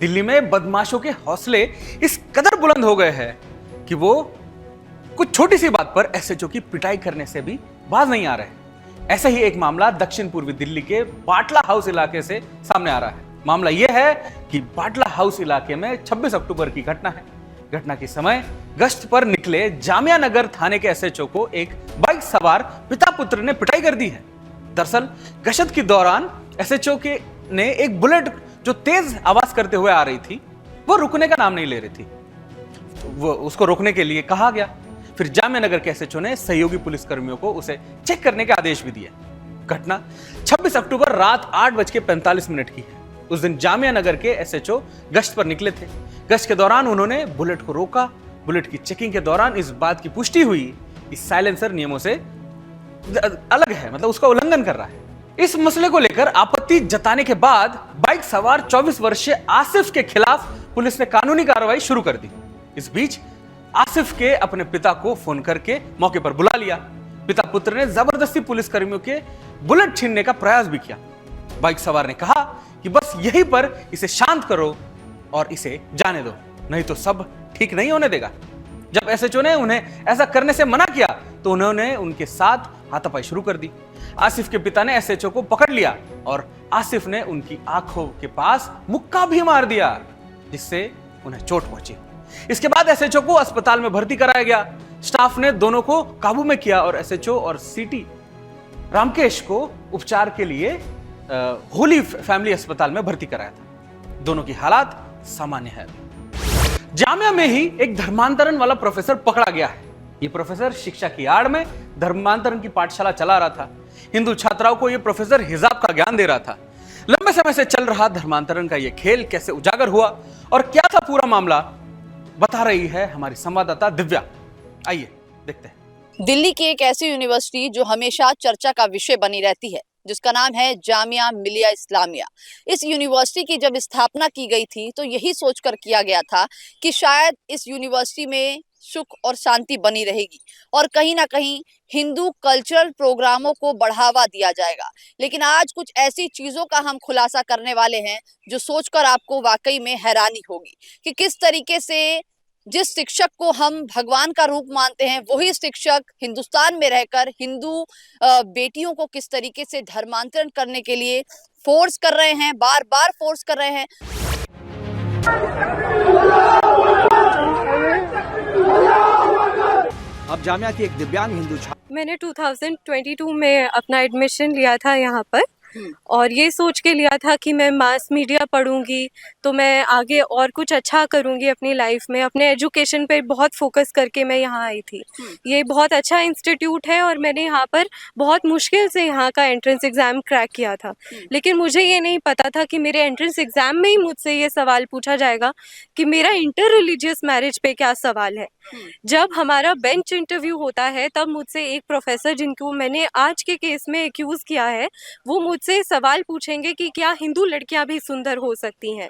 दिल्ली में बदमाशों के हौसले इस कदर बुलंद हो गए हैं कि वो कुछ छोटी सी बात पर एसएचओ की पिटाई करने से भी बाज नहीं आ रहे। ऐसा ही एक मामला दक्षिण पूर्वी दिल्ली के बाटला हाउस इलाके से सामने आ रहा है। मामला यह है कि बाटला हाउस इलाके में 26 अक्टूबर की घटना है। घटना के समय गश्त पर निकले जामिया नगर थाने के एसएचओ को एक बाइक सवार पिता पुत्र ने पिटाई कर दी है। दरअसल गश्त के दौरान एसएचओ के ने एक बुलेट जो तेज आवाज करते हुए आ रही थी, वो रुकने का नाम नहीं ले रही थी। वो उसको रोकने के लिए कहा गया। फिर जामिया नगर के एसएचओ ने सहयोगी पुलिसकर्मियों को उसे चेक करने के आदेश भी दिए। घटना 26 अक्टूबर रात 8:45 की है। उस दिन जामिया नगर के एसएचओ गश्त पर निकले थे। गश्त के दौरान उन्होंने बुलेट को रोका। बुलेट की चेकिंग के दौरान इस बात की पुष्टि हुई कि साइलेंसर नियमों से अलग है, मतलब उसका उल्लंघन कर रहा है। इस मसले को लेकर आपत्ति जताने के बाद बाइक सवार 24 वर्षीय आसिफ के खिलाफ पुलिस ने कानूनी कार्रवाई शुरू कर दी। इस बीच आसिफ के अपने पिता को फोन करके मौके पर बुला लिया। पिता पुत्र ने जबरदस्ती पुलिसकर्मियों के बुलेट छीनने का प्रयास भी किया। बाइक सवार ने कहा कि बस यहीं पर इसे शांत करो और इसे जाने दो, नहीं तो सब ठीक नहीं होने देगा। जब एसएचओ ने उन्हें ऐसा करने से मना किया तो उन्होंने उनके साथ हाथापाई शुरू कर दी। आसिफ के पिता ने एसएचओ को पकड़ लिया और आसिफ ने उनकी आंखों के पास मुक्का भी मार दिया, जिससे उन्हें चोट पहुंची। इसके बाद एसएचओ को अस्पताल में भर्ती कराया गया। स्टाफ ने दोनों को काबू में किया और एसएचओ और सीटी रामकेश को उपचार के लिए होली फैमिली अस्पताल में भर्ती कराया था। दोनों की हालात सामान्य है। जामिया में ही एक धर्मांतरण वाला प्रोफेसर पकड़ा गया है। ये प्रोफेसर शिक्षा की आड़ में धर्मांतरण की पाठशाला चला रहा था। हिंदू छात्राओं को यह प्रोफेसर हिजाब का ज्ञान दे रहा था। लंबे समय से चल रहा धर्मांतरण का यह खेल कैसे उजागर हुआ और क्या था पूरा मामला, बता रही है हमारी संवाददाता दिव्या। आइए देखते हैं। दिल्ली की एक ऐसी यूनिवर्सिटी जो हमेशा चर्चा का विषय बनी रहती है, जिसका नाम है जामिया मिलिया इस्लामिया। इस यूनिवर्सिटी की जब स्थापना की गई थी तो यही सोचकर किया गया था कि शायद इस यूनिवर्सिटी में सुख और शांति बनी रहेगी और कहीं ना कहीं हिंदू कल्चरल प्रोग्रामों को बढ़ावा दिया जाएगा। लेकिन आज कुछ ऐसी चीजों का हम खुलासा करने वाले हैं जो सोचकर आपको वाकई में हैरानी होगी कि किस तरीके से जिस शिक्षक को हम भगवान का रूप मानते हैं, वही शिक्षक हिंदुस्तान में रहकर हिंदू बेटियों को किस तरीके से धर्मांतरण करने के लिए फोर्स कर रहे हैं, बार बार फोर्स कर रहे हैं। अब जामिया की एक दिव्यांग हिंदू छात्र। मैंने 2022 में अपना एडमिशन लिया था यहाँ पर और ये सोच के लिया था कि मैं मास मीडिया पढ़ूंगी तो मैं आगे और कुछ अच्छा करूंगी अपनी लाइफ में। अपने एजुकेशन पे बहुत फोकस करके मैं यहाँ आई थी। ये बहुत अच्छा इंस्टीट्यूट है और मैंने यहाँ पर बहुत मुश्किल से यहाँ का एंट्रेंस एग्ज़ाम क्रैक किया था। लेकिन मुझे ये नहीं पता था कि मेरे एंट्रेंस एग्ज़ाम में ही मुझसे ये सवाल पूछा जाएगा कि मेरा इंटर रिलीजियस मैरिज पे क्या सवाल है। जब हमारा बेंच इंटरव्यू होता है तब मुझसे एक प्रोफेसर, जिनको मैंने आज के केस में एक्यूज़ किया है, वो मुझसे सवाल पूछेंगे कि क्या हिंदू लड़कियां भी सुंदर हो सकती हैं।